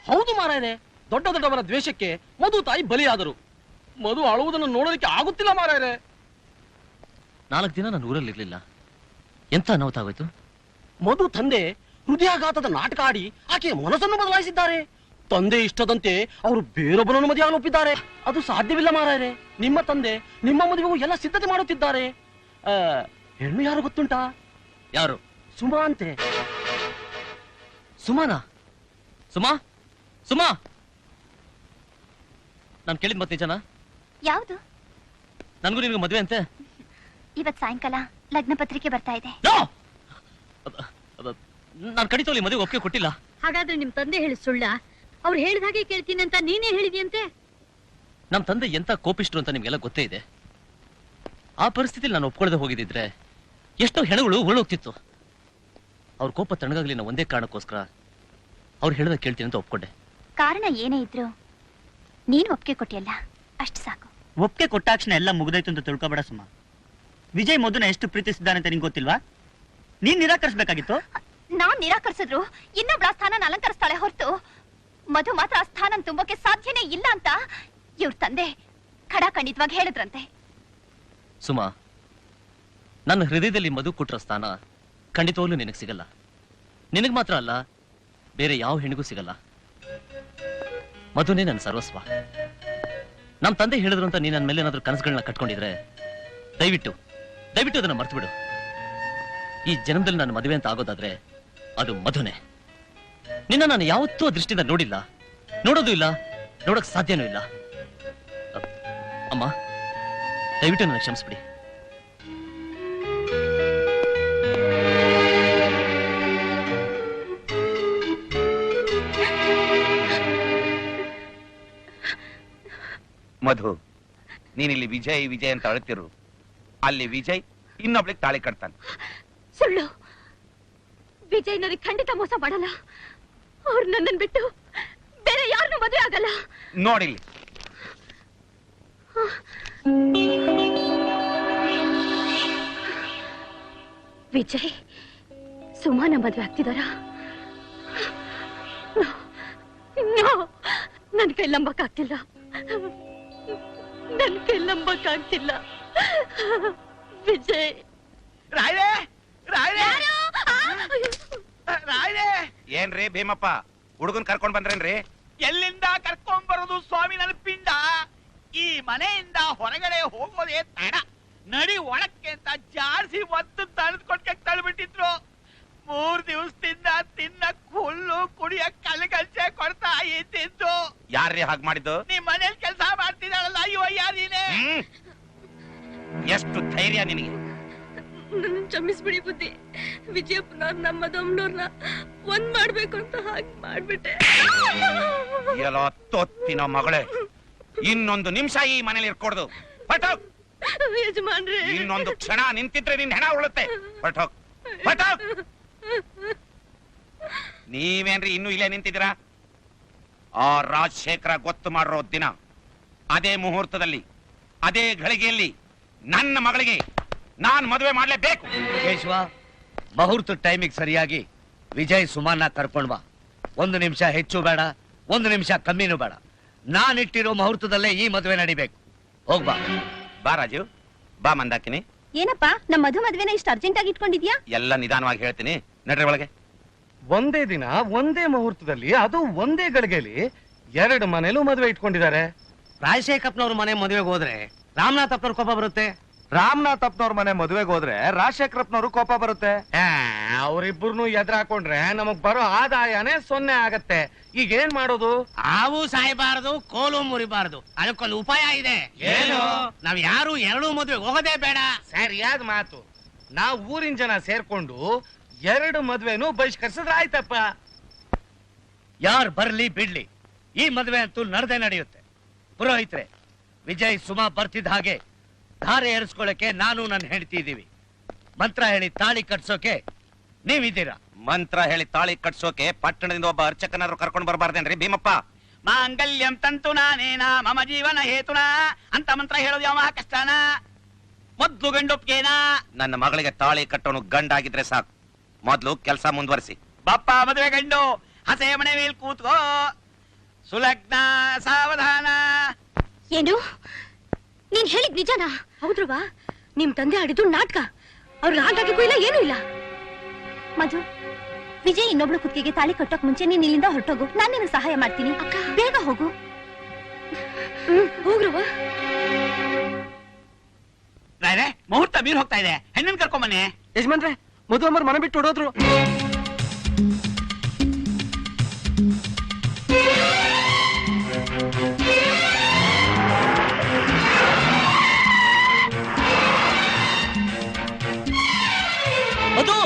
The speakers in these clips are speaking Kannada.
ಹೌದು ಮಾರಾಯರೆ, ದೊಡ್ಡ ದೊಡ್ಡವರ ದ್ವೇಷಕ್ಕೆ ಮಧು ತಾಯಿ ಬಲಿಯಾದರು. ಮಧು ಅಳುವುದನ್ನು ನೋಡೋದಕ್ಕೆ ಆಗುತ್ತಿಲ್ಲ ಮಾರಾಯರೆ. 4 ದಿನ ನಾನು ಊರಲ್ಲಿರ್ಲಿಲ್ಲ. ಎಂತ ಅನಾಹುತ ಮಧು ತಂದೆ ಹೃದಯಾಘಾತದ ನಾಟಕ ಆಡಿ ಆಕೆಯ ಮನಸ್ಸನ್ನು ಬದಲಾಯಿಸಿದ್ದಾರೆ. ತಂದೆ ಇಷ್ಟದಂತೆ ಅವರು ಬೇರೊಬ್ಬನನ್ನು ಮದುವೆಯಾಗಲು ಒಪ್ಪಿದ್ದಾರೆ. ಅದು ಸಾಧ್ಯವಿಲ್ಲ ಮಾರಾಯರೆ. ನಿಮ್ಮ ತಂದೆ ನಿಮ್ಮ ಮದುವೆಗೂ ಎಲ್ಲ ಸಿದ್ಧತೆ ಮಾಡುತ್ತಿದ್ದಾರೆ. ಹೆಣ್ಣು ಯಾರು ಗೊತ್ತುಂಟಾ? ಯಾರು? ಸುಮಾ ಅಂತೆ. ಸುಮಾನಾ? ಸುಮಾ ಸುಮಾ, ನಾನು ಕೇಳಿದ್ ಮತ್ತೆ ನಿಜನಾ? ಯಾವುದು? ನನ್ಗೂ ನಿನಗೂ ಮದುವೆ ಅಂತೆ. ಇವತ್ ಸಾಯಂಕಾಲ ಲಗ್ನ ಪತ್ರಿಕೆ ಬರ್ತಾ ಇದೆ. ನಾನು ಖಂಡಿತವಾಗಿ ಮದುವೆ ಒಪ್ಪಿಗೆ ಕೊಟ್ಟಿಲ್ಲ. ಹಾಗಾದ್ರೆ ನಿಮ್ ತಂದೆ ಹೇಳಿ ಸುಳ್ಳ? ಅವ್ರು ಹೇಳಿದ ಹಾಗೆ ಕೇಳ್ತೀನಿ ಅಂತ ನೀನೇ ಹೇಳಿದ್ಯಂತೆ. ನಮ್ ತಂದೆ ಎಂತ ಕೋಪಿಷ್ಟ್ರು ಅಂತ ನಿಮ್ಗೆಲ್ಲ ಗೊತ್ತೇ ಇದೆ. ಆ ಪರಿಸ್ಥಿತಿಲಿ ನಾನು ಒಪ್ಕೊಳ್ಳದೆ ಹೋಗಿದ್ದಿದ್ರೆ ಎಷ್ಟೋ ಹೆಣಗಳು ಉರುಳೋಗ್ತಿತ್ತು. ಅವ್ರ ಕೋಪ ತಣ್ಣಗಾಗ್ಲಿ ನಾವು ಒಂದೇ ಕಾರಣಕ್ಕೋಸ್ಕರ ಅವ್ರು ಹೇಳದ ಕೇಳ್ತೀನಿ ಅಂತ ಒಪ್ಕೊಂಡೆ. ಕಾರಣ ಏನೇ ಇದ್ರು ನೀನು ಒಪ್ಪಿಗೆ ಕೊಟ್ಟಿಯಲ್ಲ, ಅಷ್ಟು ಸಾಕು. ಒಪ್ಪಿಗೆ ಕೊಟ್ಟಾಕ್ಷಣ ಎಲ್ಲ ಮುಗಿದೋಯ್ತು ಅಂತ ತಿಳ್ಕೊಬೇಡ ಸುಮ್ಮ. ವಿಜಯ್ ಮಧುನ ಎಷ್ಟು ಪ್ರೀತಿಸಿದ್ದಾನೆ ಅಂತ ನಿಂಗೆ ಗೊತ್ತಿಲ್ವಾ? ನೀನ್ ನಿರಾಕರಿಸಬೇಕಾಗಿತ್ತು. ನಾನ್ ನಿರಾಕರಿಸಿದ್ರು ಇನ್ನೊಬ್ಳ ಸ್ಥಾನ ಅಲಂಕರಿಸ್ತಾಳೆ ಹೊರತು ಮಧು ಮಾತ್ರ ಆ ಸ್ಥಾನ ತುಂಬಕ್ಕೆ ಸಾಧ್ಯನೇ ಇಲ್ಲ ಅಂತ ಇವ್ರ ತಂದೆ ಖಡಾಖಂಡಿತವಾಗಿ ಹೇಳಿದ್ರಂತೆ. ಸುಮಾ, ನನ್ನ ಹೃದಯದಲ್ಲಿ ಮಧು ಕೊಟ್ರ ಸ್ಥಾನ ಖಂಡಿತವಾಗ್ಲೂ ನಿನಗೆ ಸಿಗಲ್ಲ. ನಿನಗ್ ಮಾತ್ರ ಅಲ್ಲ, ಬೇರೆ ಯಾವ ಹೆಣ್ಣಿಗೂ ಸಿಗಲ್ಲ. ಮಧುನೇ ನನ್ನ ಸರ್ವಸ್ವ. ನಮ್ ತಂದೆ ಹೇಳಿದ್ರು ಅಂತ ನೀನ್ ನನ್ನ ಮೇಲೆ ಏನಾದ್ರೂ ಕನಸುಗಳನ್ನ ಕಟ್ಕೊಂಡಿದ್ರೆ ದಯವಿಟ್ಟು ಅದನ್ನ ಮರ್ತು ಬಿಡು. ಈ ಜನ್ಮದಲ್ಲಿ ನನ್ನ ಮದುವೆ ಅಂತ ಆಗೋದಾದ್ರೆ ಅದು ಮಧುನೇ. ನಿನ್ನ ನಾನು ಯಾವತ್ತೂ ಆ ದೃಷ್ಟಿಯಿಂದ ನೋಡಿಲ್ಲ, ನೋಡೋದು ಇಲ್ಲ, ನೋಡಕ್ ಸಾಧ್ಯನೂ ಇಲ್ಲ. ಅಮ್ಮ, ದಯವಿಟ್ಟು ನನಗೆ ಕ್ಷಮಿಸ್ಬಿಡಿ. ಮಧು, ನೀನಿಲ್ಲಿ ವಿಜಯ್ ವಿಜಯ್ ಅಂತ ಅಳ್ತಿರು, ಅಲ್ಲಿ ವಿಜಯ್ ಇನ್ನೊಬ್ಳಿಗೆ ತಾಳಿ ಕಟ್ತಾನೆ. ಸುಳ್ಳು. ವಿಜಯ್ ನನಗೆ ಖಂಡಿತ ಮೋಸ ಮಾಡಲ್ಲ. ಅವ್ರು ನನ್ನನ್ನು ಬಿಟ್ಟು ಬೇರೆ ಯಾರನ್ನೂ ಮದುವೆ ಆಗಲ್ಲ. ನೋಡಿಲ್ಲಿ, ವಿಜಯ್ ಸುಮಾನ ಮದುವೆ ಆಗ್ತಿದಾರ? ನನ್ ಕೈ ನಂಬಕ್ಕಾಗ್ತಿಲ್ಲ. ವಿಜಯ್ ಏನ್ರಿ ಭೀಮಪ್ಪ, ಹುಡುಗನ್ ಕರ್ಕೊಂಡ್ ಬಂದ್ರೇನ್ರಿ? ಎಲ್ಲಿಂದ ಕರ್ಕೊಂಡ್ ಬರೋದು ಸ್ವಾಮಿ? ನನ್ನ ಪಿಂಡ ಈ ಮನೆಯಿಂದ ಹೊರಗಡೆ ಹೋಗೋದೇ ತಡ. ನಡಿ ಒಳಕ್ಕೆ ಅಂತ ಜಾಡ್ಸಿ ಒತ್ತು ತಳೆದ್ಕೊಟ್ಕೆ ತಳ್ಬಿಟ್ಟಿದ್ರು. 3 ದಿವಸದಿಂದ ತಿನ್ನಕ್ ಹುಲ್ಲು ಕುಡಿಯಕ್ ಕಲ್ಗಲ್ಸೆ ಕೊಡ್ತಾ ಇದ್ದಿದ್ದು. ಯಾರ್ರೀ ಹಾಗೆ ಮಾಡಿದ್ದು? ನಿಮ್ ಮನೇಲಿ ಕೆಲಸ ಮಾಡ್ತಿದ್ದಾಳಲ್ಲ ಅಯ್ಯೋ ಯಾರೀನೇ. ಎಷ್ಟು ಧೈರ್ಯ ನಿನಗೆ? ಕ್ಷಮಿಸ್ಬಿಡಿ ಬುದ್ಧಿ. ವಿಜಯಪ್ಪನವ್ರ ನಮ್ಮ ದಮ್ನವ್ರನ್ನ ಒಂದ್ ಮಾಡ್ಬೇಕು ಅಂತ ಹಾಗೆ ಮಾಡ್ಬಿಟ್ಟೆ. ಎಲ್ಲ ತೊತ್ತಿನ ಮಗಳೇ, ಇನ್ನೊಂದು ನಿಮಿಷ ಈ ಮನೇಲಿ ಇರ್ಕೊಡ್ದು. ಹೊರಟೋಗ್. ಯಜಮಾನ್ರೆ, ಇನ್ನೊಂದು ಕ್ಷಣ ನಿಂತಿದ್ರೆ ನಿನ್ ಹೆಣ ಉಳುತ್ತೆ. ಹೊರಟೋಗ್, ಹೊರಟೋಗ್. ನೀವೇನ್ರಿ ಇನ್ನೂ ಇಲ್ಲೇ ನಿಂತಿದ್ದೀರಾ? ಆ ರಾಜಶೇಖರ ಗೊತ್ತು ಮಾಡಿರೋ ದಿನ, ಅದೇ ಮುಹೂರ್ತದಲ್ಲಿ, ಅದೇ ಘಳಿಗೆಯಲ್ಲಿ ನನ್ನ ಮಗಳಿಗೆ ನಾನ್ ಮದುವೆ ಮಾಡ್ಲೇಬೇಕು. ಕೇಶವ, ಮುಹೂರ್ತ ಟೈಮಿಗೆ ಸರಿಯಾಗಿ ವಿಜಯ್ ಸುಮಾನ ಕರ್ಕೊಂಡ್ ಬಾ. 1 ನಿಮಿಷ ಹೆಚ್ಚು ಬೇಡ, 1 ನಿಮಿಷ ಕಮ್ಮಿನೂ ಬೇಡ. ನಾನಿಟ್ಟಿರೋ ಮುಹೂರ್ತದಲ್ಲೇ ಈ ಮದುವೆ ನಡಿಬೇಕು. ಹೋಗ್ಬಾ. ಬಾ ರಾಜು, ಬಾ ಮಂದಾಕಿನಿ. ಏನಪ್ಪಾ, ನಮ್ಮ ಮಧು ಮದುವೆನ ಇಷ್ಟು ಅರ್ಜೆಂಟ್ ಆಗಿ ಇಟ್ಕೊಂಡಿದ್ಯಾ? ಎಲ್ಲ ನಿಧಾನವಾಗಿ ಹೇಳ್ತೀನಿ, ನಡ್ರಿ ಒಳಗೆ. ಒಂದೇ ದಿನ ಒಂದೇ ಮುಹೂರ್ತದಲ್ಲಿ, ಅದು ಒಂದೇ ಗಳಿಗೆಯಲ್ಲಿ 2 ಮನೇಲೂ ಮದುವೆ ಇಟ್ಕೊಂಡಿದ್ದಾರೆ. ರಾಜಶೇಖರಪ್ಪನವ್ರ ಮನೆ ಮದುವೆಗೆ ಹೋದ್ರೆ ರಾಮನಾಥಪ್ಪನವ್ರ ಕೋಪ ಬರುತ್ತೆ. ರಾಮನಾಥಪ್ಪನವ್ರ ಮನೆ ಮದುವೆಗೆ ಹೋದ್ರೆ ರಾಜಶೇಖರಪ್ಪನವ್ರು ಕೋಪ ಬರುತ್ತೆ. ಅವರಿಬ್ಬರನ್ನು ಎದುರು ಹಾಕೊಂಡ್ರೆ ನಮಗ್ ಬರೋ ಆದಾಯನೇ 0 ಆಗತ್ತೆ. ಈಗ ಏನ್ ಮಾಡೋದು? ಹಾವು ಸಾಯಬಾರದು, ಕೋಲು ಮುರಿಬಾರದು. ಅದಕ್ಕೊಂದು ಉಪಾಯ ಇದೆ. ಏನು? ನಾವ್ ಯಾರು 2 ಮದುವೆ ಹೋಗೋದೇ ಬೇಡ. ಸರಿಯಾದ ಮಾತು. ನಾವು ಊರಿನ ಜನ ಸೇರ್ಕೊಂಡು 2 ಮದ್ವೆನೂ ಬಹಿಷ್ಕರಿಸಿದ್ರೆ ಆಯ್ತಪ್ಪ. ಯಾರು ಬರ್ಲಿ ಬಿಡ್ಲಿ, ಈ ಮದುವೆ ಅಂತೂ ನಡೆದೇ ನಡೆಯುತ್ತೆ. ಪುರೋಹಿತ್ರೆ, ವಿಜಯ್ ಸುಮಾ ಬರ್ತಿದ್ದ ಹಾಗೆ ಧಾರೆ ಏರಿಸ್ಕೊಳ್ಳಕ್ಕೆ ನಾನು ನನ್ನ ಹೆಂಡತಿ ಇದ್ದೀವಿ. ಮಂತ್ರ ಹೇಳಿ ತಾಳಿ ಕಟ್ಸೋಕೆ ನೀವಿದ್ದೀರಾ. ಮಂತ್ರ ಹೇಳಿ ತಾಳಿ ಕಟ್ಸೋಕೆ ಪಟ್ಟಣದಿಂದ ಒಬ್ಬ ಅರ್ಚಕನಾದ್ರು ಕರ್ಕೊಂಡು ಬರಬಾರ್ದೇನ್ರಿ ಭೀಮಪ್ಪ? ಮಾಂಗಲ್ಯಂ ತಂತು ನಾನೇನ ಮಮ ಜೀವನ ಹೇತುನ ಅಂತ ಮಂತ್ರ ಹೇಳೋದು ಯಾವ ಕಷ್ಟನ? ಮೊದ್ಲು ಗಂಡೊಪ್ಗೇನಾ? ನನ್ನ ಮಗಳಿಗೆ ತಾಳಿ ಕಟ್ಟೋನು ಗಂಡಾಗಿದ್ರೆ ಸಾಕು. ಮೊದ್ಲು ಕೆಲಸ ಮುಂದುವರಿಸಿ. ಬಪ್ಪ ಮದುವೆ ಗಂಡು, ಹಸೆ ಮನೆ ಮೇಲೆ ಕೂತ್ಕೋ. ಸುಲಗ್ನ ಸಾವಧಾನ. ಏನು ನೀನ್ ಹೇಳಿದ್ ನಿಜನಾ? ಹೌದ್ರವ, ನಿಮ್ ತಂದೆ ಆಡಿದ್ದು ನಾಟಕ. ಅವ್ರಿಗೆ ಹಾಗಾಗಿಗೂ ಇಲ್ಲ, ಏನೂ ಇಲ್ಲ. ಮಧು, ವಿಜಯ್ ಇನ್ನೊಬ್ಳು ಕುತ್ತಿಗೆಗೆ ತಾಳಿ ಕಟ್ಟೋಕ್ ಮುಂಚೆ ನೀನ್ ಇಲ್ಲಿಂದ ಹೊರಟೋಗು. ನಾನು ನಿನಗೆ ಸಹಾಯ ಮಾಡ್ತೀನಿ. ಅಕ್ಕ, ಬೇಗ ಹೋಗು. ಹೋಗ್ರವ. ರಾಯ್ರೆ, ಮುಹೂರ್ತ ಮೀರ್ ಹೋಗ್ತಾ ಇದೆ, ಹೆಣ್ಣನ್ ಕರ್ಕೊಂಬನ್ನಿ. ಯಜಮಾನ್ರೆ, ಮಧು ಅಮ್ಮರ್ ಮನೆ ಬಿಟ್ಟು ಹೊಡೋದ್ರು. ಮಧು,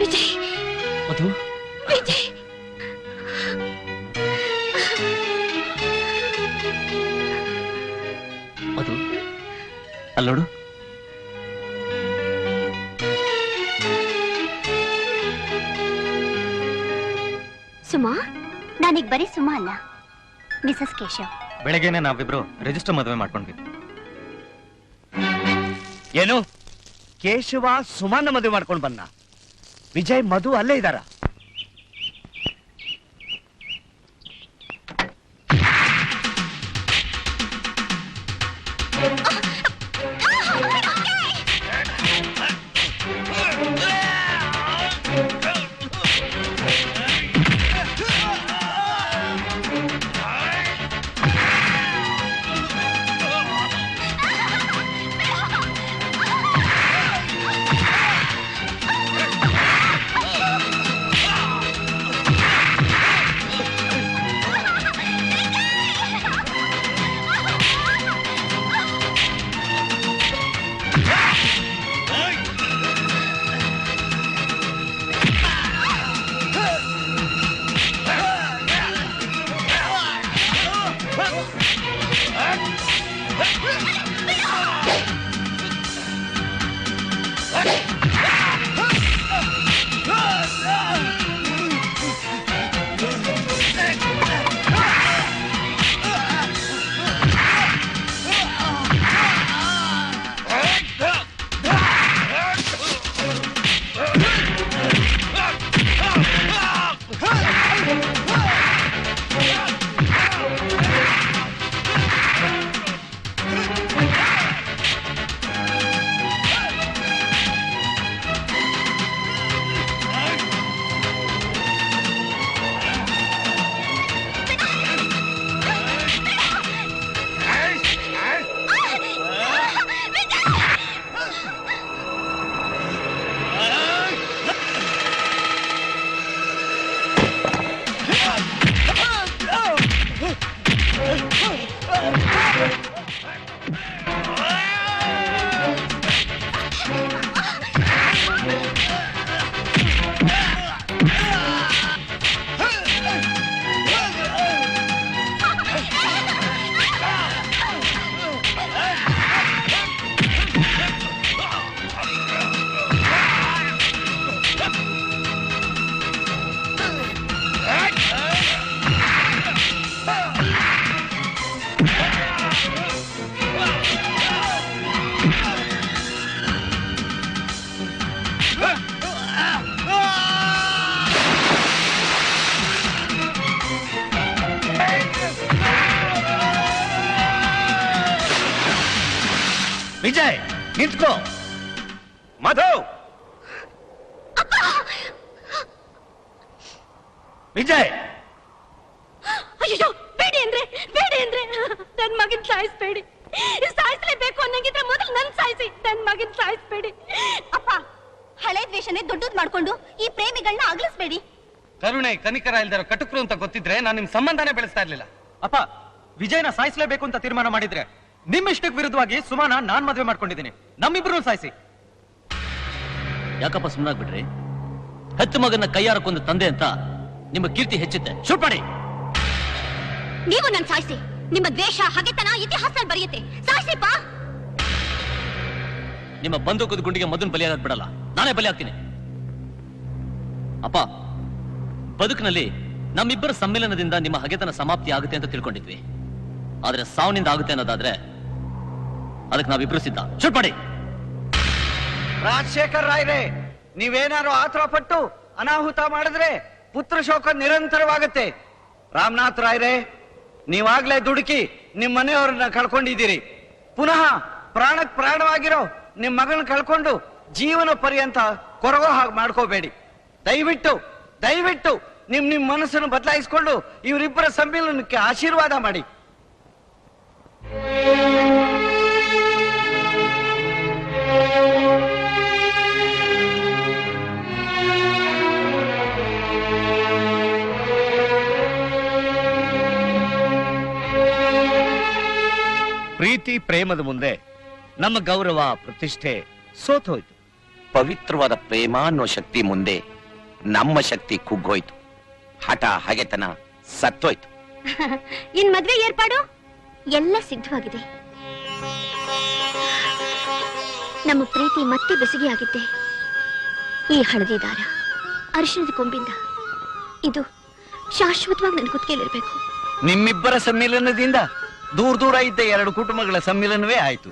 ವಿಜಯ್, ಮಧು, ವಿಜಯ್. ಮಧು, ಅಲ್ಲೋಡು. ಸುಮಾ, ನಾನೀಗ ಬರೀ ಸುಮಾ ಅಲ್ಲ, ಮಿಸಸ್ ಕೇಶವ್. ಬೆಳಗ್ಗೆನೆ ನಾವಿಬ್ರು ರಿಜಿಸ್ಟರ್ ಮದುವೆ ಮಾಡ್ಕೊಂಡ್ವಿ. ಏನು ಕೇಶವ ಸುಮಾನ ಮದುವೆ ಮಾಡ್ಕೊಂಡು ಬಂದ? ವಿಜಯ್ ಮಧು ಅಲ್ಲೇ ಇದ್ದಾರ? ವಿಜಯ್ ನಿಂತ್ಕೋ. ಮಧು, ವಿಜಯ್, ಅಯ್ಯೋ, ಬೇಡಿ ಅಂದ್ರೆ ನನ್ ಮಗನ್ ಸಾಯಿಸ್ಬೇಡಿ. ಸಾಯಿಸ್ಲೇಬೇಕು ಅನ್ನಂಗಿದ್ರೆ ಮೊದಲು ನನ್ ಸಾಯಿಸಿ, ನನ್ ಮಗನ್ ಸಾಯಿಸ್ಬೇಡಿ. ಅಪ್ಪ, ಹಳೆ ದ್ವೇಷನೇ ದೊಡ್ಡದ್ ಮಾಡ್ಕೊಂಡು ಈ ಪ್ರೇಮಿಗಳನ್ನ ಅಗಲಿಸ್ಬೇಡಿ. ಕರುಣೆ ಕನಿಕರ ಇಲ್ದಿರೋ ಕಟುಕರು ಅಂತ ಗೊತ್ತಿದ್ರೆ ನಾನು ನಿಮ್ ಸಂಬಂಧನೇ ಬೆಳೆಸ್ತಾ ಇರ್ಲಿಲ್ಲ. ಅಪ್ಪ, ವಿಜಯನ ಸಾಯಿಸ್ಲೇಬೇಕು ಅಂತ ತೀರ್ಮಾನ ಮಾಡಿದ್ರೆ ನಿಮ್ ಇಷ್ಟಕ್ಕೆ ವಿರುದ್ಧವಾಗಿ ಸುಮಾನ ನಾನ್ ಮದುವೆ ಮಾಡ್ಕೊಂಡಿದ್ದೀನಿ. ನಮ್ಮಿಬ್ರು ಸಾಯಿಸಿ. ಯಾಕಪ್ಪ ಸುಮ್ಮನಾಗ್ಬಿಟ್ರಿ? ಹೆತ್ತ ಮಗನ ಕೈಯಾರಕ್ಕೊಂದು ತಂದೆ ಅಂತ ನಿಮ್ಮ ಕೀರ್ತಿ ಹೆಚ್ಚುತ್ತೆ. ಶೂಟ್ ಮಾಡಿ. ನೀವು ನನ್ ಸಾಯಿಸಿ. ನಿಮ್ಮ ದ್ವೇಷ ಹಗೆತನ ಇತಿಹಾಸ ಬರೆಯುತ್ತೆ. ಸಾಯಿಸಿಪ್ಪ. ನಿಮ್ಮ ಬಂದೂಕದ ಗುಂಡಿಗೆ ಮೊದಲು ಬಲಿಯಾಗದ್ ಬಿಡಲ್ಲ, ನಾನೇ ಬಲಿ ಆಗ್ತೀನಿ. ಅಪ್ಪ, ಬದುಕಿನಲ್ಲಿ ನಮ್ಮಿಬ್ಬರ ಸಮ್ಮಿಲನದಿಂದ ನಿಮ್ಮ ಹಗೆತನ ಸಮಾಪ್ತಿ ಆಗುತ್ತೆ ಅಂತ ತಿಳ್ಕೊಂಡಿದ್ವಿ. ಆದ್ರೆ ಸಾವನಿಂದ ಆಗುತ್ತೆ ಅನ್ನೋದಾದ್ರೆ ಅದಕ್ಕೆ ನಾವಿಬ್ರು ಸಿದ್ಧ. ಶೂಟ್ ಮಾಡಿ. ರಾಜಶೇಖರ್ ರಾಯ್ರೆ, ನೀವೇನಾದ್ರು ಆತರ ಪಟ್ಟು ಅನಾಹುತ ಮಾಡಿದ್ರೆ ಪುತ್ರ ಶೋಕ ನಿರಂತರವಾಗುತ್ತೆ. ರಾಮನಾಥ್ ರಾಯ್ರೆ, ನೀವಾಗ್ಲೇ ದುಡುಕಿ ನಿಮ್ ಮನೆಯವ್ರನ್ನ ಕಳ್ಕೊಂಡಿದ್ದೀರಿ. ಪುನಃ ಪ್ರಾಣಕ್ ಪ್ರಾಣವಾಗಿರೋ ನಿಮ್ ಮಗಳನ್ನ ಕಳ್ಕೊಂಡು ಜೀವನ ಪರ್ಯಂತ ಕೊರಗೋ ಹಾಗೆ ಮಾಡ್ಕೋಬೇಡಿ. ದಯವಿಟ್ಟು ದಯವಿಟ್ಟು ನಿಮ್ ಮನಸ್ಸನ್ನು ಬದಲಾಯಿಸಿಕೊಂಡು ಇವರಿಬ್ಬರ ಸಮ್ಮಿಲನಕ್ಕೆ ಆಶೀರ್ವಾದ ಮಾಡಿ. ಪ್ರೀತಿ ಪ್ರೇಮದ ಮುಂದೆ ನಮ್ಮ ಗೌರವ ಪ್ರತಿಷ್ಠೆ ಸೋತೋಯ್ತು. ಪವಿತ್ರವಾದ ಪ್ರೇಮ ಅನ್ನೋ ಶಕ್ತಿ ಮುಂದೆ ನಮ್ಮ ಶಕ್ತಿ ಕುಗ್ಗೋಯ್ತು. ಹಠ ಹಗೆತನ ಸತ್ತೋಯ್ತು. ಇನ್ ಮದ್ವೆ ಏರ್ಪಾಡು ಎಲ್ಲ ಸಿದ್ಧವಾಗಿದೆ. ನಮ್ಮ ಪ್ರೀತಿ ಮತ್ತೆ ಬೆಸುಗೆಯಾಗಿದ್ದೆ ಈ ಹಳದಿ ದಾರ, ಅರಿಶಿಣದ ಕೊಂಬಿಂದ. ಇದು ಶಾಶ್ವತವಾಗಿ ನನ್ನ ಕುತ್ತಿಗೆಯಲ್ಲಿರ್ಬೇಕು. ನಿಮ್ಮಿಬ್ಬರ ಸಮ್ಮಿಲನದಿಂದ ದೂರ ದೂರ ಇದ್ದ ಎರಡು ಕುಟುಂಬಗಳ ಸಮ್ಮಿಲನವೇ ಆಯ್ತು.